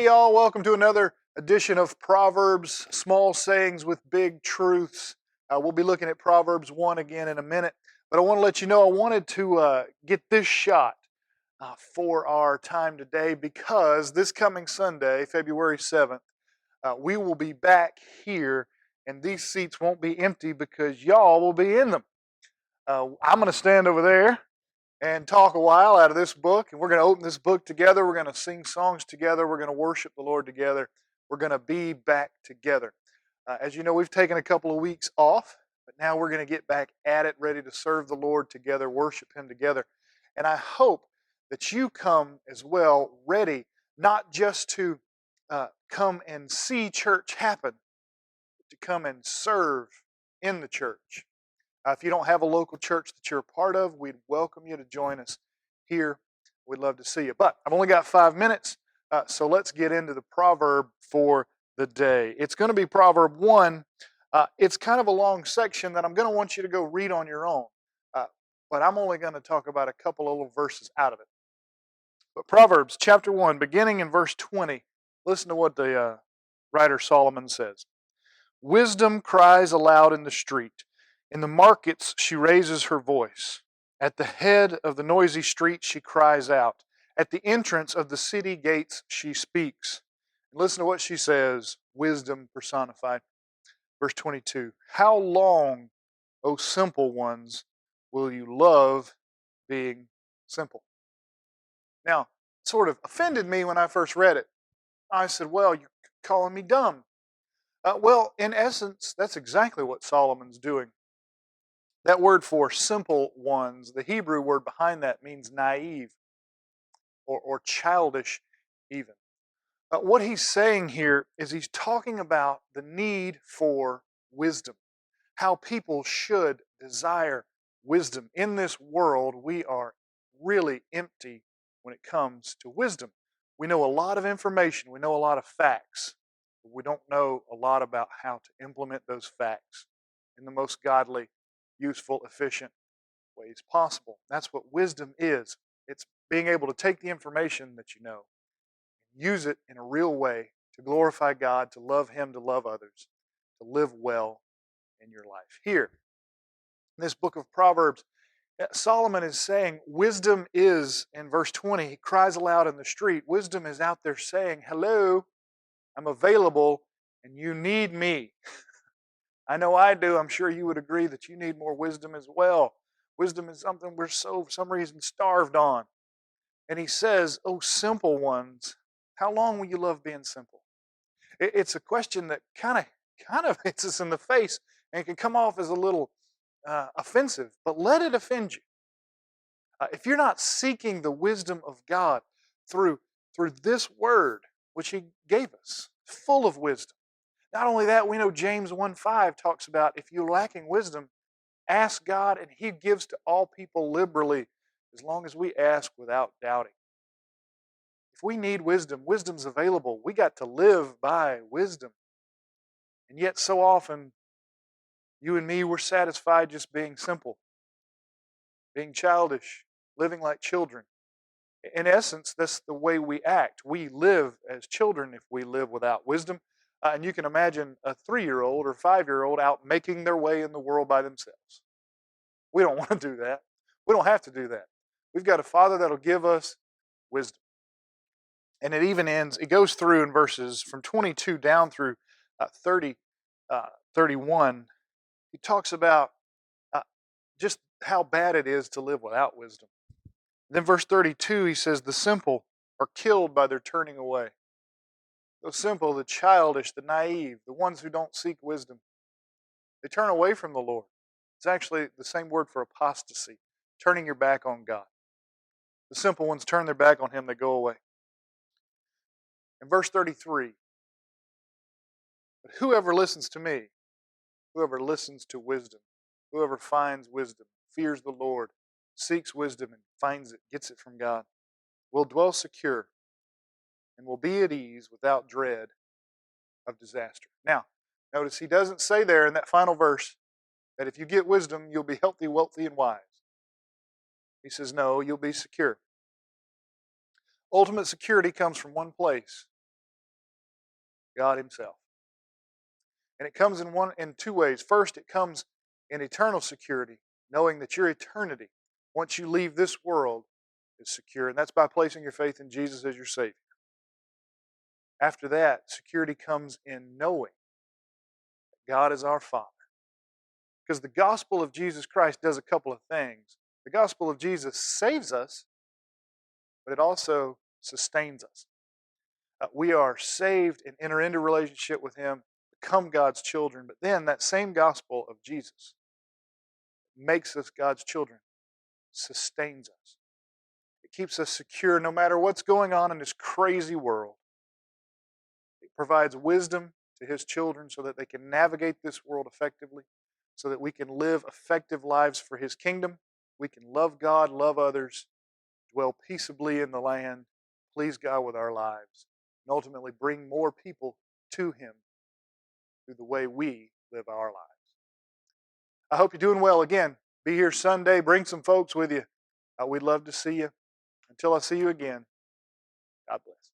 y'all. Welcome to another edition of Proverbs, small sayings with big truths. We'll be looking at Proverbs 1 again in a minute, but I want to let you know I wanted to get this shot for our time today because this coming Sunday, February 7th, we will be back here and these seats won't be empty because y'all will be in them. I'm going to stand over there and talk a while out of this book. And we're going to open this book together. We're going to sing songs together. We're going to worship the Lord together. We're going to be back together. As you know, we've taken a couple of weeks off, but now we're going to get back at it, ready to serve the Lord together, worship Him together. And I hope that you come as well, ready not just to come and see church happen, but to come and serve in the church. If you don't have a local church that you're a part of, we'd welcome you to join us here. We'd love to see you. But I've only got 5 minutes, so let's get into the proverb for the day. It's going to be Proverb 1. It's kind of a long section that I'm going to want you to go read on your own, but I'm only going to talk about a couple of little verses out of it. But Proverbs chapter 1, beginning in verse 20, listen to what the writer Solomon says. Wisdom cries aloud in the street. In the markets she raises her voice. At the head of the noisy street she cries out. At the entrance of the city gates she speaks. And listen to what she says, wisdom personified. Verse 22, how long, O simple ones, will you love being simple? Now, it sort of offended me when I first read it. I said, well, you're calling me dumb. Well, in essence, that's exactly what Solomon's doing. That word for simple ones, the Hebrew word behind that means naive or childish even. What he's saying here is he's talking about the need for wisdom, how people should desire wisdom. In this world, we are really empty when it comes to wisdom. We know a lot of information, we know a lot of facts, but we don't know a lot about how to implement those facts in the most godly, useful, efficient ways possible. That's what wisdom is. It's being able to take the information that you know and use it in a real way to glorify God, to love Him, to love others, to live well in your life. Here, in this book of Proverbs, Solomon is saying wisdom is, in verse 20, he cries aloud in the street. Wisdom is out there saying, hello, I'm available and you need me. I know I do. I'm sure you would agree that you need more wisdom as well. Wisdom is something we're so, for some reason, starved on. And he says, oh, simple ones, how long will you love being simple? It's a question that kind of hits us in the face and can come off as a little offensive, but let it offend you. If you're not seeking the wisdom of God through this word, which He gave us, full of wisdom. Not only that, we know James 1:5 talks about if you're lacking wisdom, ask God and He gives to all people liberally as long as we ask without doubting. If we need wisdom, wisdom's available. We got to live by wisdom. And yet so often, you and me, we're satisfied just being simple, being childish, living like children. In essence, that's the way we act. We live as children if we live without wisdom. And you can imagine a 3-year-old or 5-year-old out making their way in the world by themselves. We don't want to do that. We don't have to do that. We've got a Father that'll give us wisdom. And it even ends, it goes through in verses from 22 down through 31. He talks about just how bad it is to live without wisdom. Then verse 32, he says, the simple are killed by their turning away. The simple, the childish, the naive, the ones who don't seek wisdom, they turn away from the Lord. It's actually the same word for apostasy, turning your back on God. The simple ones turn their back on Him, they go away. In verse 33, but whoever listens to me, whoever listens to wisdom, whoever finds wisdom, fears the Lord, seeks wisdom and finds it, gets it from God, will dwell secure and will be at ease without dread of disaster. Now, notice he doesn't say there in that final verse that if you get wisdom, you'll be healthy, wealthy, and wise. He says, no, you'll be secure. Ultimate security comes from one place, God Himself. And it comes in two ways. First, it comes in eternal security, knowing that your eternity, once you leave this world, is secure. And that's by placing your faith in Jesus as your Savior. After that, security comes in knowing that God is our Father. Because the gospel of Jesus Christ does a couple of things. The gospel of Jesus saves us, but it also sustains us. We are saved and enter into relationship with Him, become God's children, but then that same gospel of Jesus makes us God's children, sustains us. It keeps us secure no matter what's going on in this crazy world. It provides wisdom to His children so that they can navigate this world effectively, so that we can live effective lives for His kingdom. We can love God, love others, dwell peaceably in the land, please God with our lives, and ultimately bring more people to Him through the way we live our lives. I hope you're doing well. Again, be here Sunday. Bring some folks with you. We'd love to see you. Until I see you again, God bless.